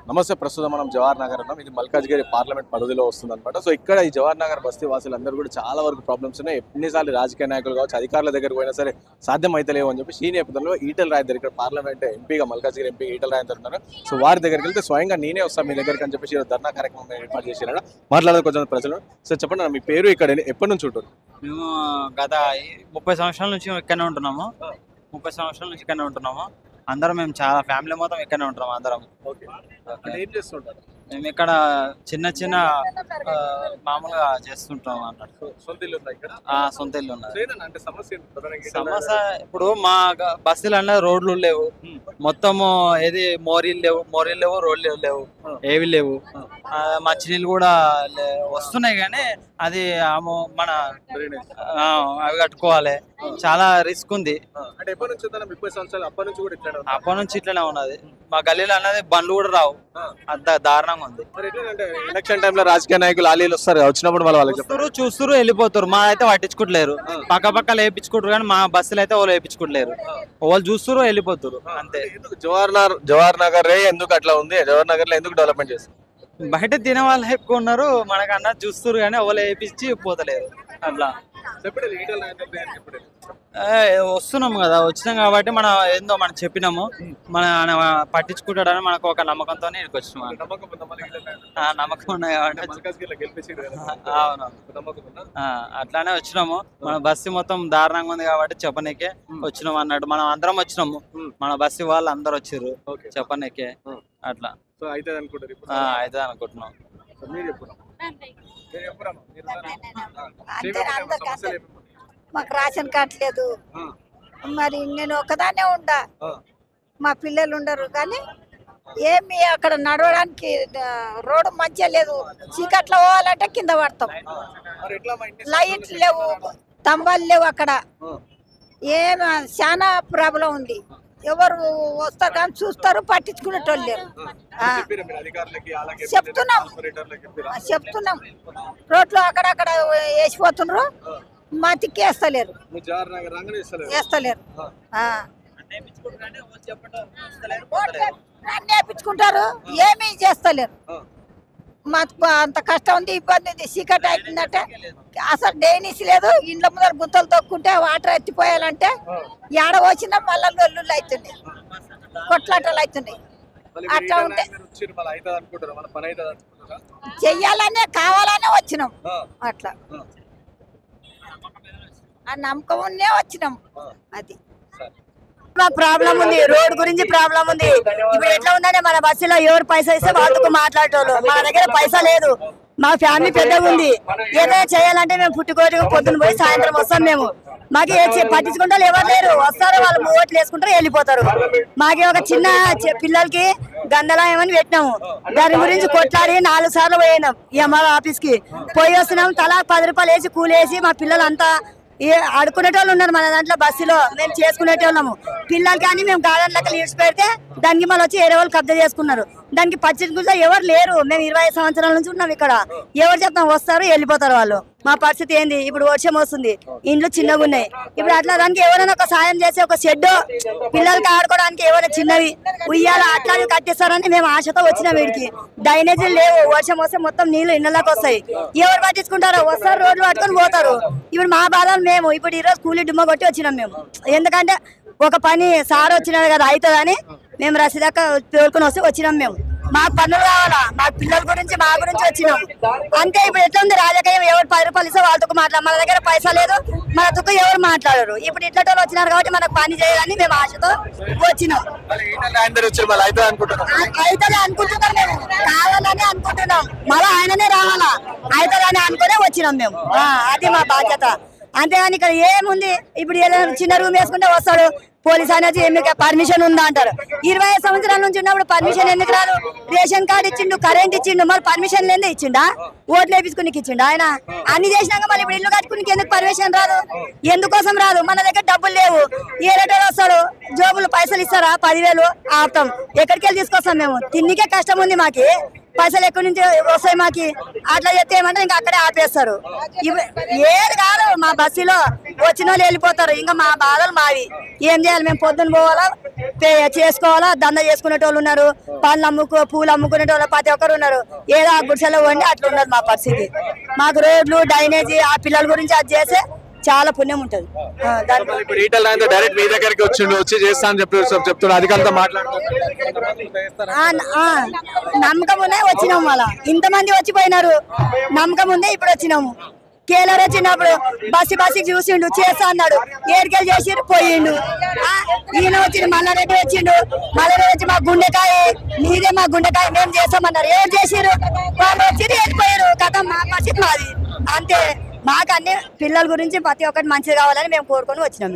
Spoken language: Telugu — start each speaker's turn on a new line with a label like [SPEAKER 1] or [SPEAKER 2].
[SPEAKER 1] నమస్తే. ప్రస్తుతం మనం జవహర్ నగర్ ఉన్నాం. ఇది మల్కాజ్గిరి పార్లమెంట్ పరిధిలో వస్తుంది అనమాట. సో ఇక్కడ ఈ జవహర్ నగర్ బస్తీ వాసులందరూ కూడా చాలా వరకు ప్రాబ్లమ్స్ ఉన్నాయి. ఎన్నిసార్లు రాజకీయ నాయకులు కావచ్చు, అధికారుల దగ్గర పోయినా సరే సాధ్యం అయితే లేవు అని చెప్పి ఈ నేపథ్యంలో ఈటెల రాజేందర్ ఇక్కడ పార్లమెంట్ ఎంపీగా మల్కాజ్గిరి ఎంపీ ఈటెల రాజేందర్ ఉన్నారు. సో వారి దగ్గరికి వెళ్తే స్వయంగా నేనే వస్తాను మీ దగ్గరికి అని చెప్పి ధర్నా కార్యక్రమం ఏర్పాటు చేశారు. మాట్లాడదు కొంచెం ప్రజలు. సో చెప్పండి, మీ పేరు ఇక్కడ ఎప్పటి నుంచి ఉంటారు?
[SPEAKER 2] మేము గత 30 సంవత్సరాల నుంచి ఇక్కడనే ఉంటున్నాము. 30 సంవత్సరాల నుంచి ఇక్కడనే ఉంటున్నాము. అందరం మేము చాలా ఫ్యామిలీ మొత్తం ఇక్కడనే ఉంటాం అందరం.
[SPEAKER 1] ఏం చేస్తుంటారు?
[SPEAKER 2] మేము ఇక్కడ చిన్న చిన్న మామూలుగా చేస్తుంటాం అన్నట్టు.
[SPEAKER 1] సొంత ఇల్లు ఉందా ఇక్కడ?
[SPEAKER 2] సొంత ఇల్లు ఉన్నది.
[SPEAKER 1] అంటే
[SPEAKER 2] సమస్య ఇప్పుడు మా బస్సులు అన్న రోడ్లు లేవు, మొత్తము ఏది మోరీలు లేవు, రోడ్లు లేవు, ఏవి లేవు. మంచినీళ్ళు కూడా వస్తున్నాయి కానీ అది మన అవి కట్టుకోవాలి, చాలా రిస్క్ ఉంది. అప్పటి నుంచి ఇట్లనే ఉన్నది. మా గల్లీలో అన్నది బండ్లు కూడా రావు, అంత దారుణంగా ఉంది.
[SPEAKER 1] ఎలక్షన్ టైంలో రాజకీయ నాయకులు ఆలీలు వస్తారు, వచ్చినప్పుడు వాళ్ళకి
[SPEAKER 2] చూస్తారు వెళ్ళిపోతారు. మా అయితే పట్టించుకోవట్లేరు, పక్క వేయించుకుంటారు కానీ మా బస్సులు అయితే వాళ్ళు వేయించుకోవట్లేరు. వాళ్ళు చూస్తారు వెళ్ళిపోతారు అంతే.
[SPEAKER 1] జవహర్ నగర్ ఎందుకు అట్లా ఉంది? జవహర్ నగర్ లో ఎందుకు డెవలప్మెంట్ చేస్తారు?
[SPEAKER 2] బయట తినే వాళ్ళు ఎక్కువ ఉన్నారు, మనకు అన్నది చూస్తారు కానీ వాళ్ళు వేయించి పోతలేరు. అట్లా వస్తున్నాం కదా, వచ్చినాం కాబట్టి మనం ఏందో మనం చెప్పినాము, మన పట్టించుకుంటాడని మనకు ఒక నమ్మకంతో ఇక్కడికి వచ్చినాం. నమ్మకం ఉన్నాయి కాబట్టి అవును, అట్లానే వచ్చినాము. మన బస్సు మొత్తం దారుణంగా ఉంది కాబట్టి చెప్పనీకే వచ్చినాం అన్నట్టు. మనం అందరం వచ్చినాము, మన బస్సు వాళ్ళు అందరు వచ్చారు చెప్పనీకే. అట్లా అయితే అనుకుంటున్నాం.
[SPEAKER 3] మాకు రేషన్ కార్డు లేదు, మరి నేను ఒకదాన్నే ఉండా, మా పిల్లలు ఉండరు. కానీ ఏమి అక్కడ నడవడానికి రోడ్డు మంచిగా లేదు, చీకట్లో పోవాలంటే కింద పడతాం. లైట్లు లేవు, స్తంభాలు లేవు, అక్కడ ఏం చాలా ప్రాబ్లం ఉంది. ఎవరు వస్తారు కానీ చూస్తారు, పట్టించుకునేటోళ్ళు లేరు. చెప్తున్నాం రోడ్లు అక్కడక్కడ వేసిపోతున్నారు, మతికి వేస్తలేరు. నేర్పించుకుంటారు, ఏమీ చేస్తలేరు. మాకు అంత కష్టం ఉంది, ఇబ్బంది ఉంది, చీకటి అవుతుందంటే అసలు డైనీస్ లేదు. ఇండ్ల ముందర గుంతలు తొక్కుంటే వాటర్ ఎత్తిపోయాలంటే ఏడ వచ్చినా మళ్ళీ లొల్లుళ్ళు అవుతున్నాయి, కొట్లాటలు అవుతున్నాయి. అట్లా ఉంటే చెయ్యాలనే కావాలనే వచ్చినాం. అట్లా ఆ నమ్మకం ఉన్నే వచ్చినాం. అది
[SPEAKER 4] ప్రాబ్లం ఉంది, రోడ్ గురించి ప్రాబ్లం ఉంది. ఇప్పుడు ఎట్లా ఉందంటే మన బస్సులో ఎవరు పైసా ఇస్తే వాళ్ళతో మాట్లాడేటోళ్ళు, మన దగ్గర పైసా లేదు. మా ఫ్యామిలీ పెద్దగా ఉంది, ఏదైనా చేయాలంటే మేము పుట్టుకోటి పొద్దున పోయి సాయంత్రం వస్తాం. మేము మాకు పట్టించుకుంటే ఎవరు లేరు, వస్తారు వాళ్ళు ఓట్లు వేసుకుంటారు వెళ్ళిపోతారు. మాకి ఒక చిన్న పిల్లలకి గందలాయం అని పెట్టినాము, దాని గురించి కొట్లాడి 4 సార్లు పోయినాం ఎంఆర్ ఆఫీస్ కి. పోయి వస్తున్నాం, తలా 10 రూపాయలు వేసి కూలేసి మా పిల్లలు అంతా ఆడుకునేటోళ్ళు ఉన్నారు మన దాంట్లో. బస్సులో మేము చేసుకునేటోళ్ళము పిల్లలు, కానీ మేము గార్డెన్ లెక్క లీడ్స్ పెడితే దానికి మళ్ళీ వచ్చి వేరే వాళ్ళు కబ్జా చేసుకున్నారు. దానికి పట్టించుకుంటే ఎవరు లేరు. మేము 25 సంవత్సరాల నుంచి ఉన్నాం ఇక్కడ, ఎవరు చెప్తాం వస్తారు వెళ్ళిపోతారు వాళ్ళు. మా పరిస్థితి ఏంది? ఇప్పుడు వర్షం వస్తుంది, ఇండ్లు చిన్నగా ఉన్నాయి. ఇప్పుడు అట్లా దానికి ఎవరైనా ఒక సాయం చేసి ఒక షెడ్ పిల్లలకి ఆడుకోవడానికి ఎవరైనా చిన్నవి ఉయ్యాల అట్లాగే కట్టిస్తారని మేము ఆశతో వచ్చినాం. వీడికి డ్రైనేజీలు లేవు, వర్షం వస్తే మొత్తం నీళ్లు ఇళ్ళకి వస్తాయి. ఎవరు పట్టించుకుంటారో? వస్తారు రోడ్లు పట్టుకొని పోతారు. ఇప్పుడు మా బాధలు మేము ఇప్పుడు ఈరోజు కూలీ డుమ్మ కొట్టి వచ్చినాం మేము. ఎందుకంటే ఒక పని సార్ వచ్చినాడు కదా అవుతుందని మేము రసీదాక తోలుకొని వస్తే వచ్చినాం. మేము మాకు పనులు కావాలా, మా పిల్లల గురించి మా గురించి వచ్చినాం అంతే. ఇప్పుడు ఎట్లా ఉంది రాజకీయం? ఎవరు 10 రూపాయలు ఇస్తే వాళ్ళతో మాట్లాడారు, మన దగ్గర పైసా లేదు, మనతో ఎవరు మాట్లాడరు. ఇప్పుడు ఇట్లా వచ్చినారు కాబట్టి మనకు పని చేయాలని మేము ఆశతో వచ్చినాం. అవుతుంది అనుకుంటున్నాం, మేము కావాలని అనుకుంటున్నాం. మళ్ళీ ఆయననే రావాలా, అవుతుందని అనుకునే వచ్చినాం మేము. అది మా బాధ్యత. అంతేగాని ఇక్కడ ఏముంది? ఇప్పుడు ఏదైనా చిన్న రూమ్ వేసుకుంటే వస్తాడు పోలీస్ అనేది, పర్మిషన్ ఉందా అంటారు. 25 సంవత్సరాల నుంచి ఉన్నప్పుడు పర్మిషన్ ఎందుకు రాదు? రేషన్ కార్డు ఇచ్చిండు, కరెంట్ ఇచ్చిండు, మరి పర్మిషన్ లేదే ఇచ్చిండా? ఓట్లు వేపించుకుని ఇచ్చిండు ఆయన. అన్ని చేసినాక మళ్ళీ ఇప్పుడు ఇల్లు కట్టుకుని ఎందుకు పర్మిషన్ రాదు? ఎందుకోసం రాదు? మన దగ్గర డబ్బులు లేవు. ఏ రేటో వస్తాడు, జోబులు పైసలు ఇస్తారా? 10,000 ఆపుతాం. ఎక్కడికి వెళ్ళి తీసుకొస్తాం? మేము తిన్నికే కష్టం ఉంది మాకి. పైసలు ఎక్కడి నుంచి వస్తాయి మాకి అట్లా చెప్తే ఏమంటే ఇంకా అక్కడే ఆపేస్తారు. ఏది కాదు మా బస్సులో వచ్చిన వాళ్ళు వెళ్ళిపోతారు. ఇంకా మా బాధలు మావి. ఏం చేయాలి? మేము పొద్దున్న పోవాలా, చేసుకోవాలా, దందా చేసుకునేటోళ్ళు ఉన్నారు, పూలు అమ్ముకునేటోళ్ళు ప్రతి ఒక్కరు ఉన్నారు. ఏదో ఆ గుడిసెలో వండి అట్లా ఉన్నది మా పరిస్థితి. మాకు రోడ్లు డ్రైనేజీ ఆ పిల్లల గురించి అది చేస్తే చాలా పుణ్యం ఉంటది.
[SPEAKER 1] ఇప్పుడు ఈటల రాజేందర్ డైరెక్ట్ మీ దగ్గరికి వచ్చి చేస్తా అని చెప్తున్నారు. అధికారులతో
[SPEAKER 4] నమ్మకం ఉన్నాయి వచ్చినాము. అలా ఇంతమంది వచ్చిపోయినారు, నమ్మకం ఉందే ఇప్పుడు వచ్చినాము. కేలర్ వచ్చినప్పుడు బస్సు చూసిండు, చేస్తా అన్నాడు, ఏడికెళ్ళి చేసి పోయిండు. ఈయన వచ్చిండు, మల్లారెడ్డి వచ్చిండు, మల్లారెడ్డి వచ్చి మా గుండెకాయ నీదే, మా గుండెకాయ మేము చేస్తామన్నారు. ఏం చేసిరు? వాళ్ళు వచ్చి వెళ్ళిపోయారు. కథ మా పరిస్థితి మాది అంతే. మాకు అన్ని పిల్లల గురించి ప్రతి ఒక్కటి మంచిది కావాలని మేము కోరుకొని వచ్చినాం.